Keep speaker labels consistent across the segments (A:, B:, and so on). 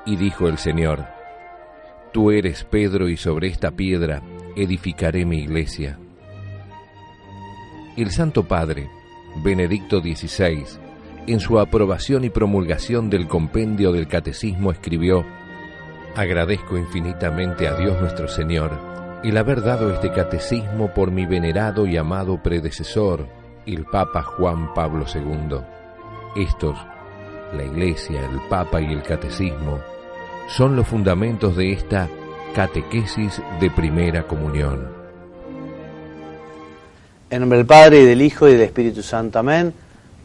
A: Y dijo el Señor: Tú eres Pedro, y sobre esta piedra edificaré mi iglesia. El Santo Padre, Benedicto XVI, en su aprobación y promulgación del compendio del Catecismo escribió: Agradezco infinitamente a Dios nuestro Señor el haber dado este catecismo por mi venerado y amado predecesor, el Papa Juan Pablo II. Estos, la Iglesia, el Papa y el Catecismo, son los fundamentos de esta catequesis de primera comunión.
B: En nombre del Padre, y del Hijo, y del Espíritu Santo. Amén.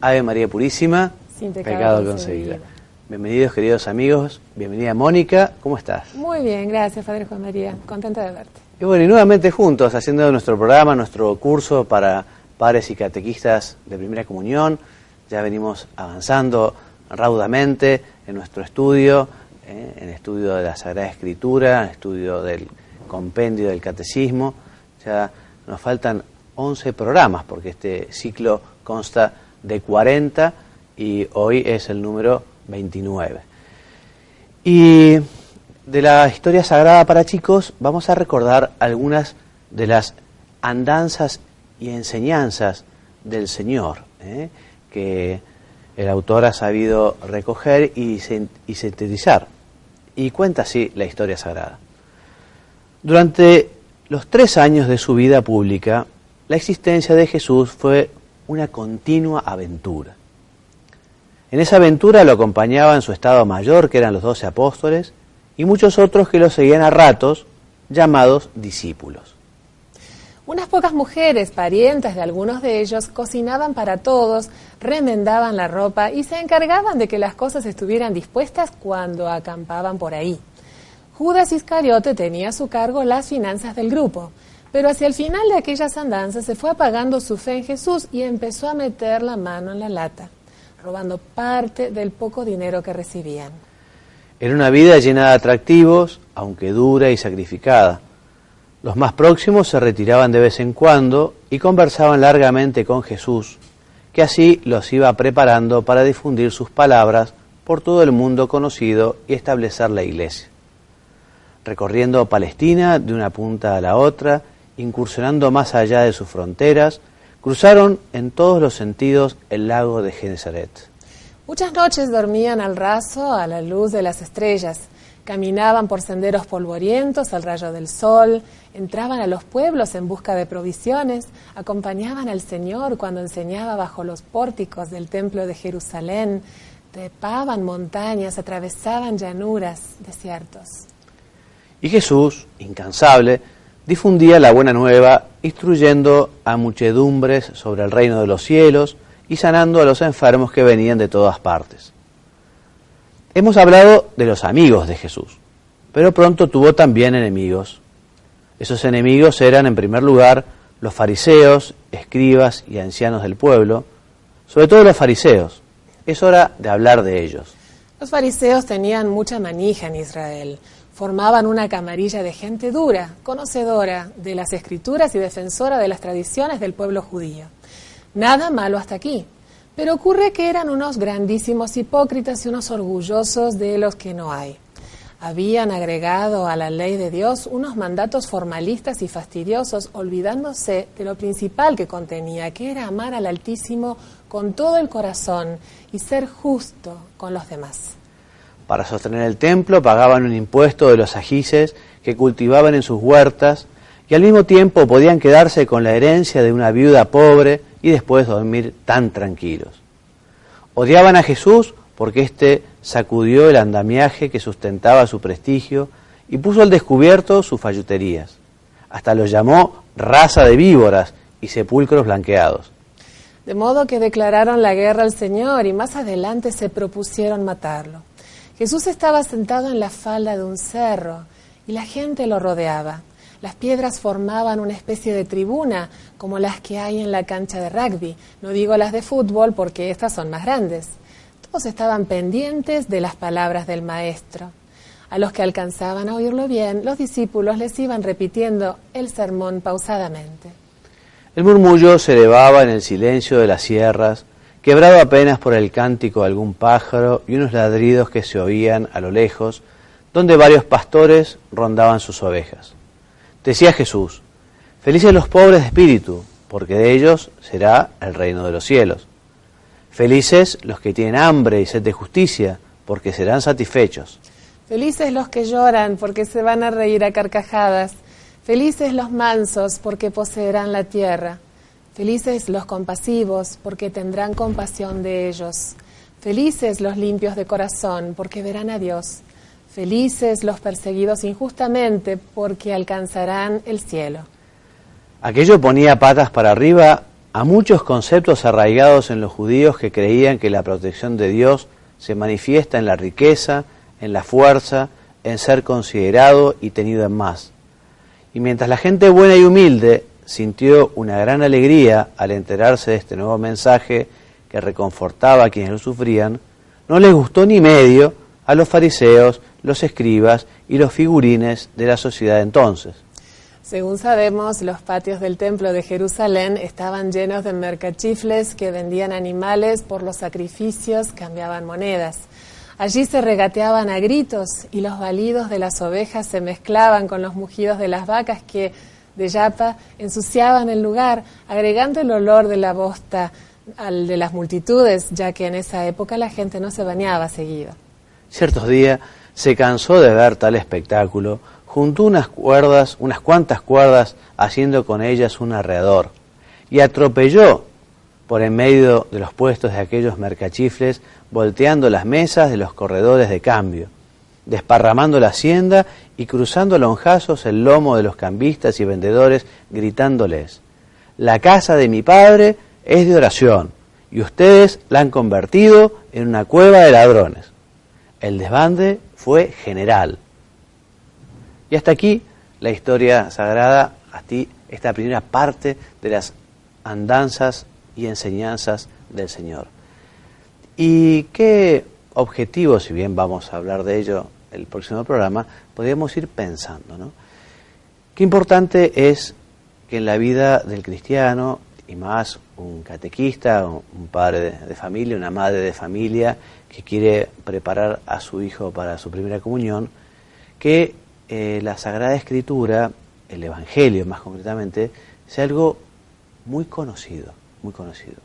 B: Ave María Purísima,
C: sin
B: pecado concebida. Bienvenidos, queridos amigos. Bienvenida, Mónica. ¿Cómo estás?
C: Muy bien, gracias, Padre Juan María. Contenta de verte.
B: Y bueno, y nuevamente juntos, haciendo nuestro programa, nuestro curso para padres y catequistas de primera comunión. Ya venimos avanzando raudamente en nuestro estudio, en el estudio de la Sagrada Escritura, en el estudio del compendio del Catecismo. Ya nos faltan 11 programas, porque este ciclo consta de 40 y hoy es el número 29. Y de la historia sagrada para chicos vamos a recordar algunas de las andanzas y enseñanzas del Señor, que el autor ha sabido recoger y sintetizar. Y cuenta así la historia sagrada. Durante los 3 años de su vida pública, la existencia de Jesús fue una continua aventura. En esa aventura lo acompañaban su estado mayor, que eran los 12 apóstoles, y muchos otros que lo seguían a ratos, llamados discípulos.
C: Unas pocas mujeres, parientas de algunos de ellos, cocinaban para todos, remendaban la ropa y se encargaban de que las cosas estuvieran dispuestas cuando acampaban por ahí. Judas Iscariote tenía a su cargo las finanzas del grupo, pero hacia el final de aquellas andanzas se fue apagando su fe en Jesús y empezó a meter la mano en la lata, robando parte del poco dinero que recibían.
B: Era una vida llena de atractivos, aunque dura y sacrificada. Los más próximos se retiraban de vez en cuando y conversaban largamente con Jesús, que así los iba preparando para difundir sus palabras por todo el mundo conocido y establecer la iglesia. Recorriendo Palestina de una punta a la otra, incursionando más allá de sus fronteras, cruzaron en todos los sentidos el lago de Genesaret.
C: Muchas noches dormían al raso a la luz de las estrellas, caminaban por senderos polvorientos al rayo del sol, entraban a los pueblos en busca de provisiones, acompañaban al Señor cuando enseñaba bajo los pórticos del templo de Jerusalén, trepaban montañas, atravesaban llanuras, desiertos.
B: Y Jesús, incansable, difundía la buena nueva, instruyendo a muchedumbres sobre el reino de los cielos y sanando a los enfermos que venían de todas partes. Hemos hablado de los amigos de Jesús, pero pronto tuvo también enemigos. Esos enemigos eran, en primer lugar, los fariseos, escribas y ancianos del pueblo, sobre todo los fariseos. Es hora de hablar de ellos.
C: Los fariseos tenían mucha manija en Israel. Formaban una camarilla de gente dura, conocedora de las Escrituras y defensora de las tradiciones del pueblo judío. Nada malo hasta aquí, pero ocurre que eran unos grandísimos hipócritas y unos orgullosos de los que no hay. Habían agregado a la ley de Dios unos mandatos formalistas y fastidiosos, olvidándose de lo principal que contenía, que era amar al Altísimo con todo el corazón y ser justo con los demás.
B: Para sostener el templo pagaban un impuesto de los ajices que cultivaban en sus huertas y al mismo tiempo podían quedarse con la herencia de una viuda pobre y después dormir tan tranquilos. Odiaban a Jesús porque éste sacudió el andamiaje que sustentaba su prestigio y puso al descubierto sus falluterías. Hasta los llamó raza de víboras y sepulcros blanqueados.
C: De modo que declararon la guerra al Señor y más adelante se propusieron matarlo. Jesús estaba sentado en la falda de un cerro y la gente lo rodeaba. Las piedras formaban una especie de tribuna, como las que hay en la cancha de rugby. No digo las de fútbol porque estas son más grandes. Todos estaban pendientes de las palabras del Maestro. A los que alcanzaban a oírlo bien, los discípulos les iban repitiendo el sermón pausadamente.
B: El murmullo se elevaba en el silencio de las sierras quebrado apenas por el cántico de algún pájaro y unos ladridos que se oían a lo lejos, donde varios pastores rondaban sus ovejas. Decía Jesús: felices los pobres de espíritu, porque de ellos será el reino de los cielos. Felices los que tienen hambre y sed de justicia, porque serán satisfechos.
C: Felices los que lloran, porque se van a reír a carcajadas. Felices los mansos, porque poseerán la tierra. Felices los compasivos, porque tendrán compasión de ellos. Felices los limpios de corazón, porque verán a Dios. Felices los perseguidos injustamente, porque alcanzarán el cielo.
B: Aquello ponía patas para arriba a muchos conceptos arraigados en los judíos que creían que la protección de Dios se manifiesta en la riqueza, en la fuerza, en ser considerado y tenido en más. Y mientras la gente buena y humilde sintió una gran alegría al enterarse de este nuevo mensaje que reconfortaba a quienes lo sufrían, no les gustó ni medio a los fariseos, los escribas y los figurines de la sociedad entonces.
C: Según sabemos, los patios del templo de Jerusalén estaban llenos de mercachifles que vendían animales por los sacrificios, cambiaban monedas. Allí se regateaban a gritos y los balidos de las ovejas se mezclaban con los mugidos de las vacas que, de yapa, ensuciaban el lugar, agregando el olor de la bosta al de las multitudes, ya que en esa época la gente no se bañaba seguido.
B: Ciertos días se cansó de ver tal espectáculo, juntó unas cuantas cuerdas, haciendo con ellas un alrededor, y atropelló por en medio de los puestos de aquellos mercachifles, volteando las mesas de los corredores de cambio, desparramando la hacienda y cruzando a lonjazos el lomo de los cambistas y vendedores, gritándoles: la casa de mi padre es de oración, y ustedes la han convertido en una cueva de ladrones. El desbande fue general. Y hasta aquí la historia sagrada, hasta esta primera parte de las andanzas y enseñanzas del Señor. ¿Y qué objetivos, si bien vamos a hablar de ello el próximo programa, podríamos ir pensando, ¿no? Qué importante es que en la vida del cristiano, y más un catequista, un padre de familia, una madre de familia que quiere preparar a su hijo para su primera comunión, que la Sagrada Escritura, el Evangelio más concretamente, sea algo muy conocido, muy conocido.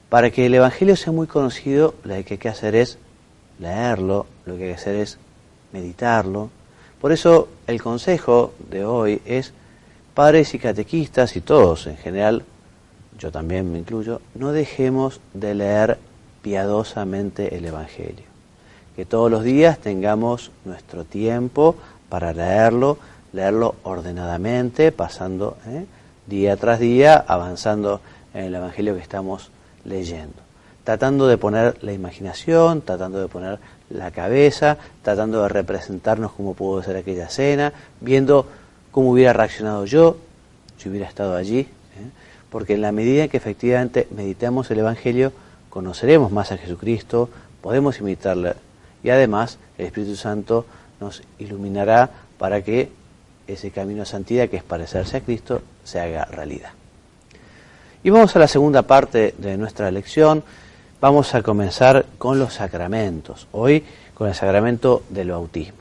B: Para que el Evangelio sea muy conocido, lo que hay que hacer es leerlo, lo que hay que hacer es meditarlo. Por eso el consejo de hoy es: padres y catequistas y todos en general, yo también me incluyo, no dejemos de leer piadosamente el Evangelio. Que todos los días tengamos nuestro tiempo para leerlo ordenadamente, pasando día tras día, avanzando en el Evangelio que estamos leyendo. Tratando de poner la imaginación, tratando de poner la cabeza, tratando de representarnos cómo pudo ser aquella cena, viendo cómo hubiera reaccionado yo, si hubiera estado allí. Porque en la medida en que efectivamente meditemos el Evangelio, conoceremos más a Jesucristo, podemos imitarle, y además el Espíritu Santo nos iluminará para que ese camino de santidad, que es parecerse a Cristo, se haga realidad. Y vamos a la segunda parte de nuestra lección. Vamos a comenzar con los sacramentos, hoy con el sacramento del bautismo.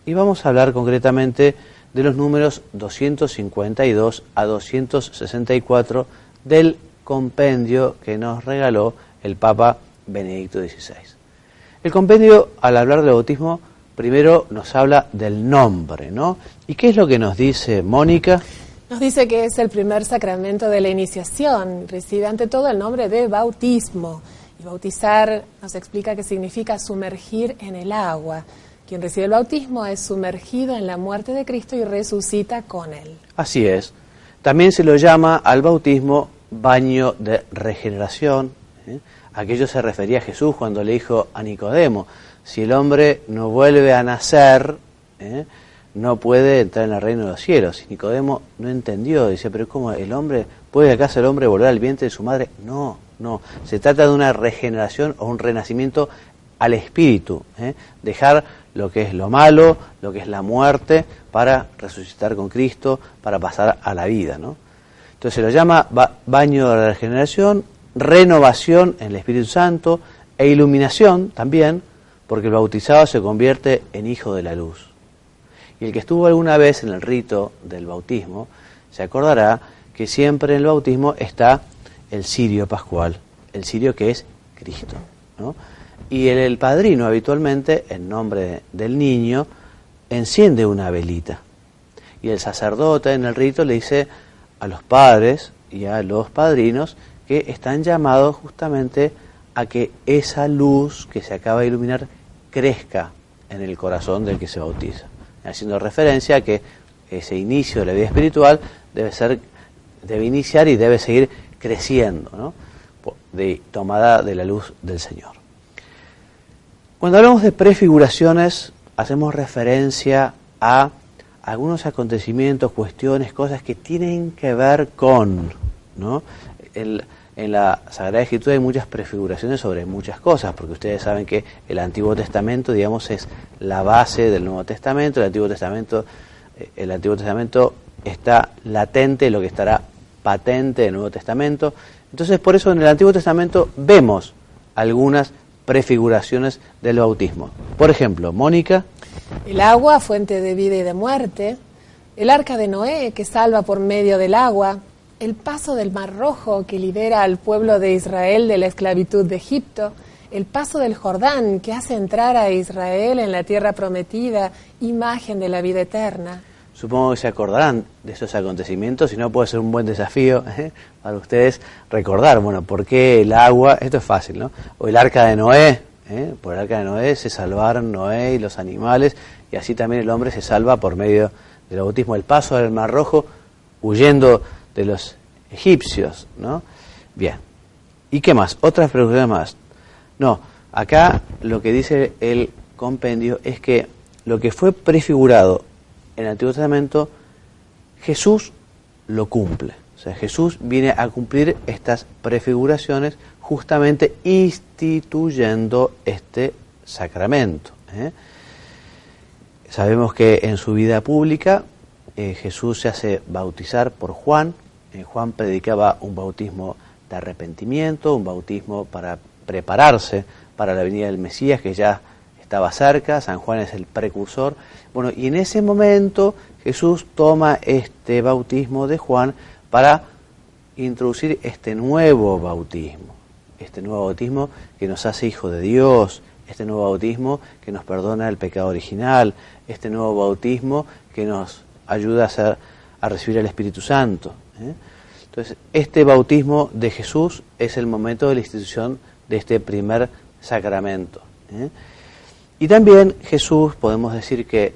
B: Y vamos a hablar concretamente de los números 252 a 264 del compendio que nos regaló el Papa Benedicto XVI. El compendio, al hablar del bautismo, primero nos habla del nombre, ¿no? ¿Y qué es lo que nos dice Mónica?
C: Nos dice que es el primer sacramento de la iniciación, recibe ante todo el nombre de bautismo. Y bautizar nos explica que significa sumergir en el agua. Quien recibe el bautismo es sumergido en la muerte de Cristo y resucita con él.
B: Así es. También se lo llama al bautismo baño de regeneración. Aquello se refería a Jesús cuando le dijo a Nicodemo: si el hombre no vuelve a nacer, no puede entrar en el reino de los cielos. Y Nicodemo no entendió, dice: pero ¿cómo puede acaso el hombre volver al vientre de su madre? No, se trata de una regeneración o un renacimiento al espíritu, dejar lo que es lo malo, lo que es la muerte, para resucitar con Cristo, para pasar a la vida, ¿no? Entonces se lo llama baño de regeneración, renovación en el Espíritu Santo e iluminación también, porque el bautizado se convierte en hijo de la luz. Y el que estuvo alguna vez en el rito del bautismo se acordará que siempre en el bautismo está el cirio pascual, el cirio que es Cristo, ¿no? Y el padrino habitualmente, en nombre del niño, enciende una velita. Y el sacerdote en el rito le dice a los padres y a los padrinos que están llamados justamente a que esa luz que se acaba de iluminar crezca en el corazón del que se bautiza, haciendo referencia a que ese inicio de la vida espiritual debe iniciar y debe seguir creciendo, ¿no? Tomada de la luz del Señor. Cuando hablamos de prefiguraciones, hacemos referencia a algunos acontecimientos, cuestiones, cosas que tienen que ver con, ¿no? En la Sagrada Escritura hay muchas prefiguraciones sobre muchas cosas, porque ustedes saben que el Antiguo Testamento, digamos, es la base del Nuevo Testamento. El Antiguo Testamento está latente, lo que estará patente del Nuevo Testamento. Entonces, por eso en el Antiguo Testamento vemos algunas prefiguraciones del bautismo. Por ejemplo, Mónica.
C: El agua, fuente de vida y de muerte. El arca de Noé, que salva por medio del agua. El paso del Mar Rojo, que libera al pueblo de Israel de la esclavitud de Egipto. El paso del Jordán, que hace entrar a Israel en la tierra prometida, imagen de la vida eterna.
B: Supongo que se acordarán de esos acontecimientos, si no puede ser un buen desafío para ustedes recordar, bueno, por qué el agua, esto es fácil, ¿no? O el arca de Noé, por el arca de Noé se salvaron Noé y los animales, y así también el hombre se salva por medio del bautismo. El paso del Mar Rojo, huyendo de los egipcios, ¿no? Bien. ¿Y qué más? Otras preguntas más. No, acá lo que dice el compendio es que lo que fue prefigurado en el Antiguo Testamento, Jesús lo cumple. O sea, Jesús viene a cumplir estas prefiguraciones justamente instituyendo este sacramento. Sabemos que en su vida pública Jesús se hace bautizar por Juan. Juan predicaba un bautismo de arrepentimiento, un bautismo para prepararse para la venida del Mesías, que ya estaba cerca. San Juan es el precursor. Bueno, y en ese momento Jesús toma este bautismo de Juan para introducir este nuevo bautismo que nos hace hijos de Dios, este nuevo bautismo que nos perdona el pecado original, este nuevo bautismo que nos ayuda a recibir el Espíritu Santo. Entonces, este bautismo de Jesús es el momento de la institución de este primer sacramento. Y también Jesús, podemos decir que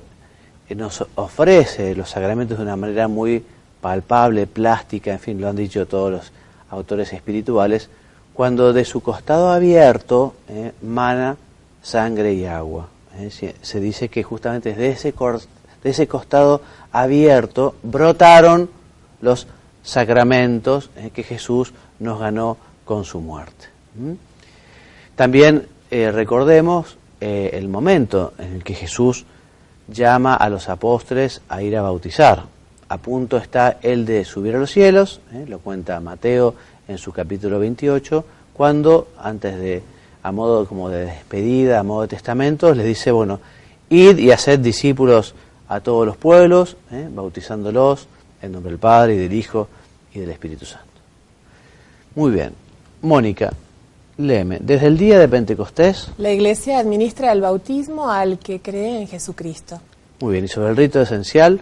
B: nos ofrece los sacramentos de una manera muy palpable, plástica, en fin, lo han dicho todos los autores espirituales, cuando de su costado abierto mana sangre y agua. Se dice que justamente de ese costado abierto brotaron los sacramentos que Jesús nos ganó con su muerte. También recordemos el momento en el que Jesús llama a los apóstoles a ir a bautizar. A punto está el de subir a los cielos, lo cuenta Mateo en su capítulo 28, cuando antes de, a modo como de despedida, a modo de testamento, les dice, bueno, id y haced discípulos a todos los pueblos, bautizándolos en nombre del Padre y del Hijo y del Espíritu Santo. Muy bien. Mónica, léeme. Desde el día de Pentecostés,
C: la Iglesia administra el bautismo al que cree en Jesucristo.
B: Muy bien. ¿Y sobre el rito esencial?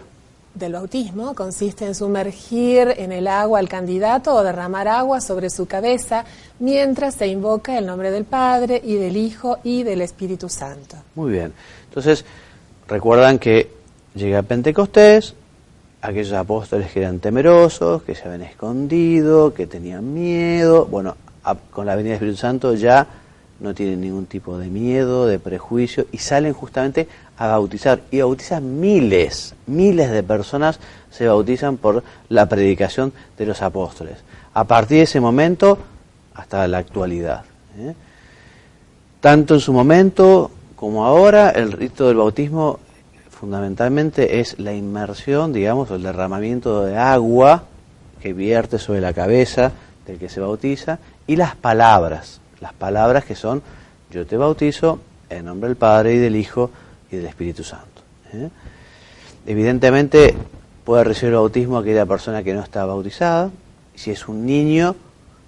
C: Del bautismo consiste en sumergir en el agua al candidato o derramar agua sobre su cabeza mientras se invoca el nombre del Padre y del Hijo y del Espíritu Santo.
B: Muy bien. Entonces, recuerdan que llega Pentecostés, aquellos apóstoles que eran temerosos, que se habían escondido, que tenían miedo, bueno, con la venida del Espíritu Santo ya no tienen ningún tipo de miedo, de prejuicio, y salen justamente a bautizar. Y bautizan miles de personas se bautizan por la predicación de los apóstoles. A partir de ese momento hasta la actualidad. Tanto en su momento como ahora, el rito del bautismo fundamentalmente es la inmersión, digamos, o el derramamiento de agua que vierte sobre la cabeza del que se bautiza, y las palabras que son: yo te bautizo en nombre del Padre y del Hijo y del Espíritu Santo. Evidentemente puede recibir el bautismo aquella persona que no está bautizada. Si es un niño,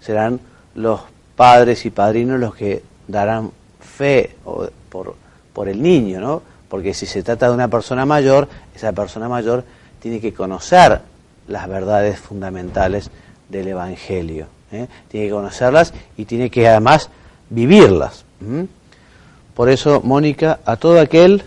B: serán los padres y padrinos los que darán fe por el niño, ¿no? Porque si se trata de una persona mayor, esa persona mayor tiene que conocer las verdades fundamentales del Evangelio, tiene que conocerlas y tiene que además vivirlas. Por eso, Mónica, a todo aquel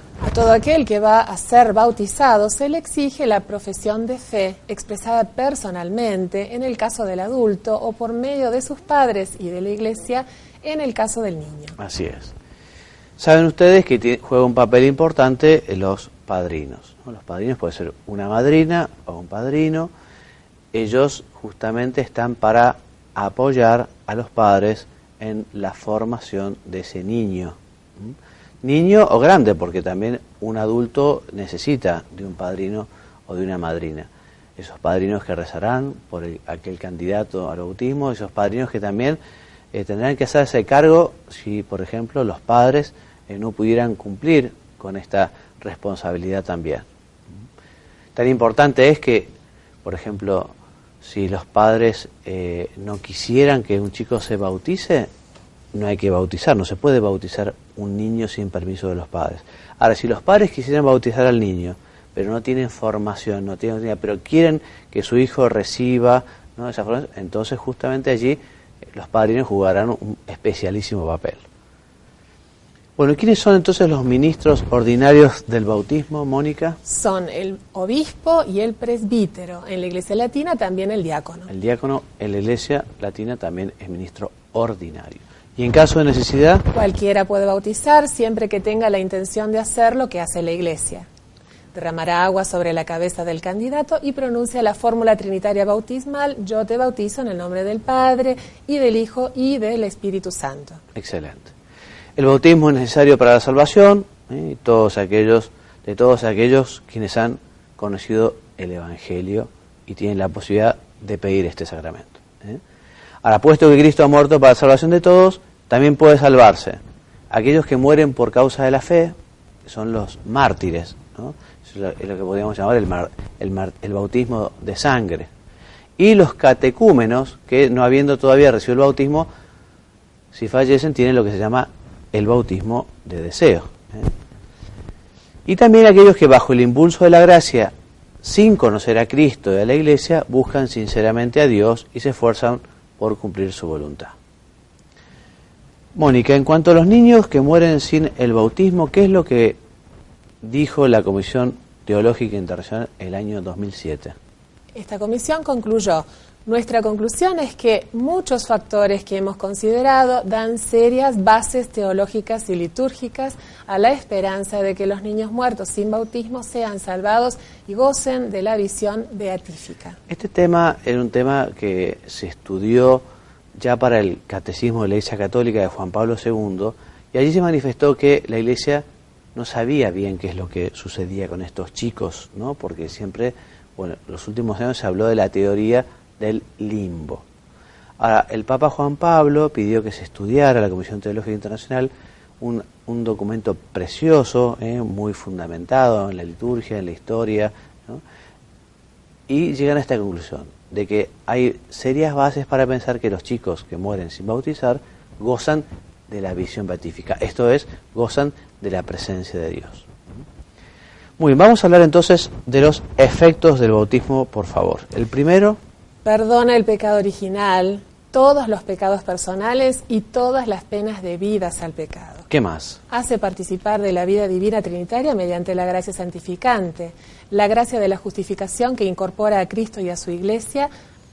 C: que va a ser bautizado se le exige la profesión de fe expresada personalmente en el caso del adulto o por medio de sus padres y de la Iglesia en el caso del niño.
B: Así es. Saben ustedes que juega un papel importante los padrinos, ¿no? Los padrinos pueden ser una madrina o un padrino. Ellos justamente están para apoyar a los padres en la formación de ese niño. Niño o grande, porque también un adulto necesita de un padrino o de una madrina. Esos padrinos que rezarán por aquel candidato al bautismo, esos padrinos que también tendrán que hacerse cargo si, por ejemplo, los padres no pudieran cumplir con esta responsabilidad también. Tan importante es que, por ejemplo, si los padres no quisieran que un chico se bautice, no hay que bautizar, no se puede bautizar un niño sin permiso de los padres. Ahora, si los padres quisieran bautizar al niño, pero no tienen formación, pero quieren que su hijo reciba, ¿no?, esa formación, entonces justamente allí los padrinos jugarán un especialísimo papel. Bueno, ¿quiénes son entonces los ministros ordinarios del bautismo, Mónica?
C: Son el obispo y el presbítero. En la Iglesia Latina también el diácono.
B: El diácono en la Iglesia Latina también es ministro ordinario. Y en caso de necesidad,
C: cualquiera puede bautizar siempre que tenga la intención de hacer lo que hace la Iglesia. Derramará agua sobre la cabeza del candidato y pronuncia la fórmula trinitaria bautismal: yo te bautizo en el nombre del Padre y del Hijo y del Espíritu Santo.
B: Excelente. El bautismo es necesario para la salvación, de todos aquellos quienes han conocido el Evangelio y tienen la posibilidad de pedir este sacramento. Ahora, puesto que Cristo ha muerto para la salvación de todos, también puede salvarse aquellos que mueren por causa de la fe, que son los mártires, ¿no? Es lo que podríamos llamar el bautismo de sangre. Y los catecúmenos, que no habiendo todavía recibido el bautismo, si fallecen, tienen lo que se llama el bautismo de deseo. Y también aquellos que bajo el impulso de la gracia, sin conocer a Cristo y a la Iglesia, buscan sinceramente a Dios y se esfuerzan por cumplir su voluntad. Mónica, en cuanto a los niños que mueren sin el bautismo, ¿qué es lo que dijo la Comisión Teológica Internacional el año 2007?
C: Esta comisión concluyó: nuestra conclusión es que muchos factores que hemos considerado dan serias bases teológicas y litúrgicas a la esperanza de que los niños muertos sin bautismo sean salvados y gocen de la visión beatífica.
B: Este tema era un tema que se estudió ya para el Catecismo de la Iglesia Católica de Juan Pablo II, y allí se manifestó que la Iglesia no sabía bien qué es lo que sucedía con estos chicos, ¿no? Porque siempre, los últimos años se habló de la teoría del limbo. Ahora, el Papa Juan Pablo pidió que se estudiara a la Comisión Teológica Internacional un documento precioso, muy fundamentado en la liturgia, en la historia, ¿no? Y llegan a esta conclusión, de que hay serias bases para pensar que los chicos que mueren sin bautizar gozan de la visión beatífica, esto es, gozan de la presencia de Dios. Muy bien, vamos a hablar entonces de los efectos del bautismo, por favor. El primero:
C: perdona el pecado original, todos los pecados personales y todas las penas debidas al pecado.
B: ¿Qué más?
C: Hace participar de la vida divina trinitaria mediante la gracia santificante. La gracia de la justificación que incorpora a Cristo y a su Iglesia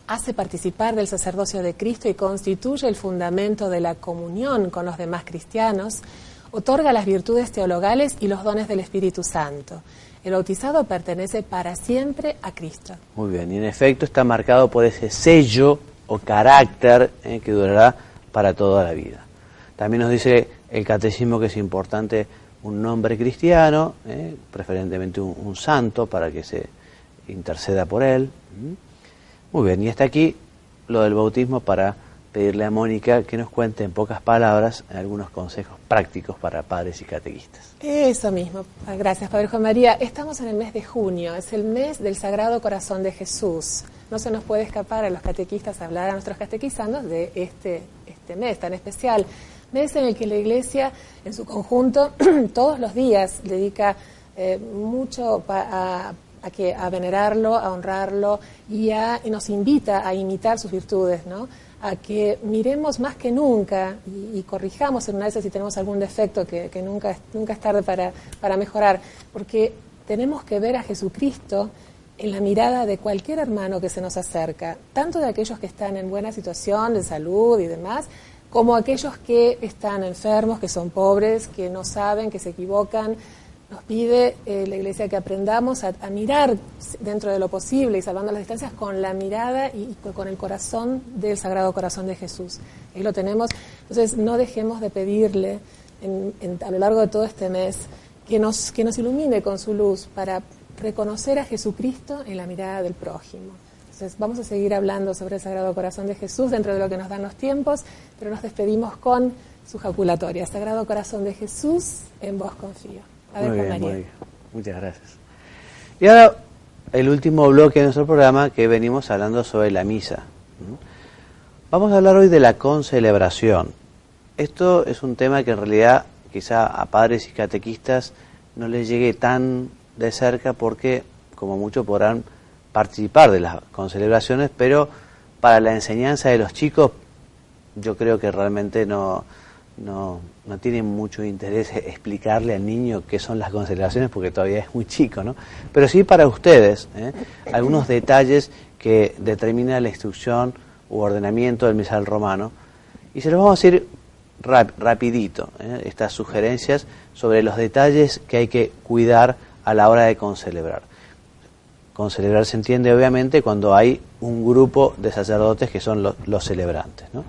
C: hace participar del sacerdocio de Cristo y constituye el fundamento de la comunión con los demás cristianos. Otorga las virtudes teologales y los dones del Espíritu Santo. El bautizado pertenece para siempre a Cristo.
B: Muy bien, y en efecto está marcado por ese sello o carácter que durará para toda la vida. También nos dice el Catecismo que es importante un nombre cristiano, preferentemente un santo, para que se interceda por él. Muy bien, y hasta aquí lo del bautismo para pedirle a Mónica que nos cuente en pocas palabras algunos consejos prácticos para padres y catequistas.
C: Eso mismo. Gracias, Padre Juan María. Estamos en el mes de junio, es el mes del Sagrado Corazón de Jesús. No se nos puede escapar a los catequistas hablar a nuestros catequizandos de este mes tan especial. Mes en el que la Iglesia, en su conjunto, todos los días dedica mucho a venerarlo, a honrarlo y nos invita a imitar sus virtudes, ¿no? A que miremos más que nunca y corrijamos en una de esas si tenemos algún defecto, que nunca es tarde para mejorar, porque tenemos que ver a Jesucristo en la mirada de cualquier hermano que se nos acerca, tanto de aquellos que están en buena situación de salud y demás, como aquellos que están enfermos, que son pobres, que no saben, que se equivocan. Nos pide la Iglesia que aprendamos a mirar dentro de lo posible y salvando las distancias con la mirada y con el corazón del Sagrado Corazón de Jesús. Ahí lo tenemos. Entonces, no dejemos de pedirle a lo largo de todo este mes que nos ilumine con su luz para reconocer a Jesucristo en la mirada del prójimo. Entonces, vamos a seguir hablando sobre el Sagrado Corazón de Jesús dentro de lo que nos dan los tiempos, pero nos despedimos con su jaculatoria. Sagrado Corazón de Jesús, en vos confío.
B: Muy bien. Muchas gracias. Y ahora el último bloque de nuestro programa, que venimos hablando sobre la misa. Vamos a hablar hoy de la concelebración. Esto es un tema que en realidad quizá a padres y catequistas no les llegue tan de cerca porque como muchos podrán participar de las concelebraciones, pero para la enseñanza de los chicos yo creo que realmente no tiene mucho interés explicarle al niño qué son las concelebraciones porque todavía es muy chico, ¿no? Pero sí para ustedes, algunos detalles que determina la instrucción u ordenamiento del misal romano. Y se los vamos a decir rapidito, estas sugerencias sobre los detalles que hay que cuidar a la hora de concelebrar. Concelebrar se entiende obviamente cuando hay un grupo de sacerdotes que son los celebrantes, ¿no?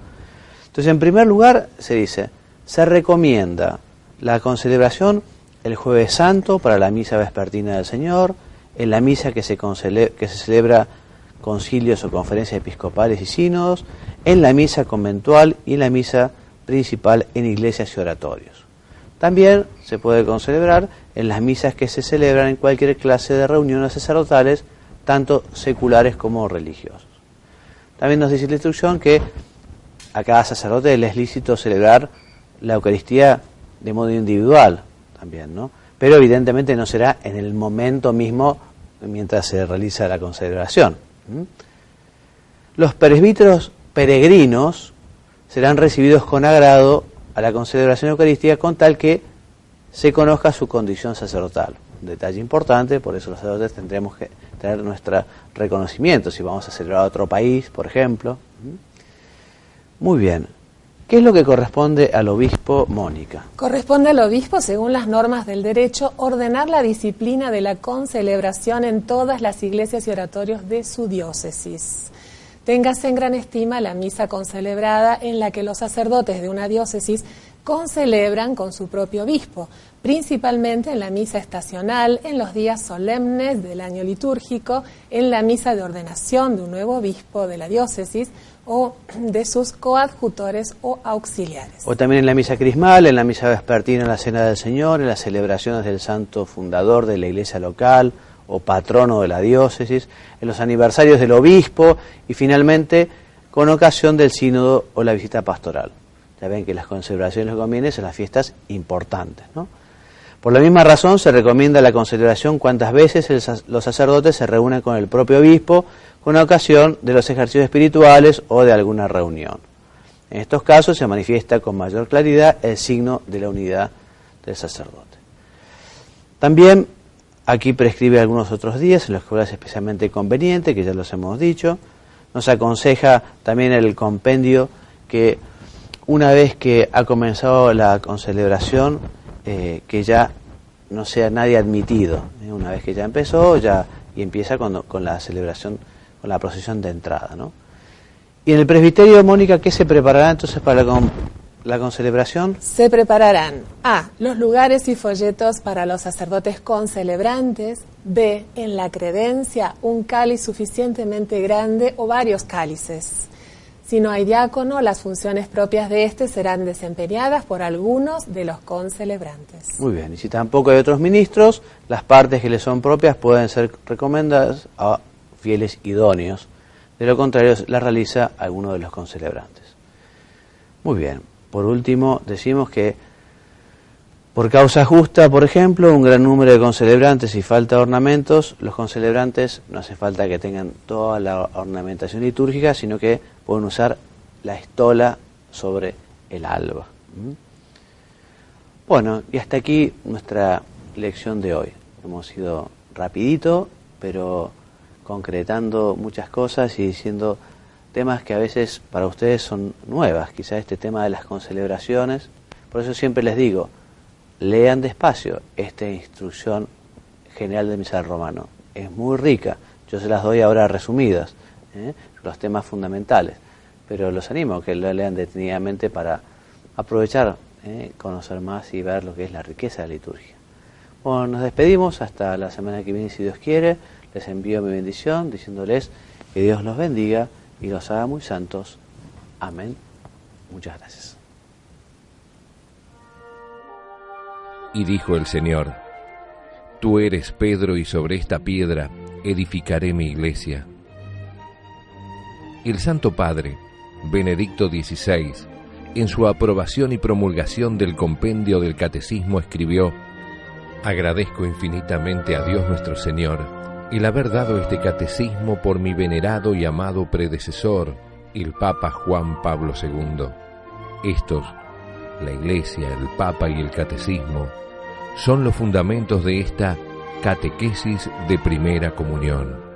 B: Entonces, en primer lugar, se dice, se recomienda la concelebración el Jueves Santo para la misa vespertina del Señor, en la misa que se celebra concilios o conferencias episcopales y sínodos, en la misa conventual y en la misa principal en iglesias y oratorios. También se puede concelebrar en las misas que se celebran en cualquier clase de reuniones sacerdotales, tanto seculares como religiosos. También nos dice la instrucción que a cada sacerdote le es lícito celebrar la Eucaristía de modo individual también, ¿no? Pero evidentemente no será en el momento mismo mientras se realiza la concelebración. Los presbíteros peregrinos serán recibidos con agrado a la concelebración eucarística con tal que se conozca su condición sacerdotal. Un detalle importante, por eso los sacerdotes tendremos que tener nuestro reconocimiento si vamos a celebrar a otro país, por ejemplo. Muy bien. ¿Qué es lo que corresponde al obispo, Mónica?
C: Corresponde al obispo, según las normas del derecho, ordenar la disciplina de la concelebración en todas las iglesias y oratorios de su diócesis. Téngase en gran estima la misa concelebrada en la que los sacerdotes de una diócesis concelebran con su propio obispo, principalmente en la misa estacional, en los días solemnes del año litúrgico, en la misa de ordenación de un nuevo obispo de la diócesis o de sus coadjutores o auxiliares.
B: O también en la misa crismal, en la misa vespertina, en la Cena del Señor, en las celebraciones del santo fundador de la iglesia local o patrono de la diócesis, en los aniversarios del obispo y finalmente con ocasión del sínodo o la visita pastoral. Ya ven que las concelebraciones que conviene son las fiestas importantes, ¿no? Por la misma razón se recomienda la concelebración cuantas veces los sacerdotes se reúnen con el propio obispo con ocasión de los ejercicios espirituales o de alguna reunión. En estos casos se manifiesta con mayor claridad el signo de la unidad del sacerdote. También aquí prescribe algunos otros días en los que es especialmente conveniente, que ya los hemos dicho. Nos aconseja también el compendio que una vez que ha comenzado la concelebración, que ya no sea nadie admitido. Una vez que ya empezó, y empieza con la celebración, con la procesión de entrada, ¿no? Y en el presbiterio, Mónica, ¿qué se preparará entonces para la concelebración?
C: Se prepararán A, los lugares y folletos para los sacerdotes concelebrantes. B, en la credencia, un cáliz suficientemente grande o varios cálices. Si no hay diácono, las funciones propias de éste serán desempeñadas por algunos de los concelebrantes.
B: Muy bien, y si tampoco hay otros ministros, las partes que le son propias pueden ser recomendadas a fieles idóneos. De lo contrario, las realiza alguno de los concelebrantes. Muy bien, por último, decimos que por causa justa, por ejemplo, un gran número de concelebrantes y falta de ornamentos, los concelebrantes no hace falta que tengan toda la ornamentación litúrgica, sino que pueden usar la estola sobre el alba. Bueno, y hasta aquí nuestra lección de hoy. Hemos ido rapidito, pero concretando muchas cosas y diciendo temas que a veces para ustedes son nuevas, quizá este tema de las concelebraciones. Por eso siempre les digo, lean despacio esta instrucción general del misal romano. Es muy rica, yo se las doy ahora resumidas, los temas fundamentales, pero los animo a que lo lean detenidamente para aprovechar, conocer más y ver lo que es la riqueza de la liturgia. Bueno, nos despedimos hasta la semana que viene si Dios quiere. Les envío mi bendición diciéndoles que Dios los bendiga y los haga muy santos. Amén. Muchas gracias.
A: Y dijo el Señor: Tú eres Pedro, y sobre esta piedra edificaré mi iglesia. El Santo Padre, Benedicto XVI, en su aprobación y promulgación del compendio del Catecismo escribió: Agradezco infinitamente a Dios nuestro Señor el haber dado este catecismo por mi venerado y amado predecesor, el Papa Juan Pablo II. Estos, la Iglesia, el Papa y el Catecismo, son los fundamentos de esta catequesis de primera comunión.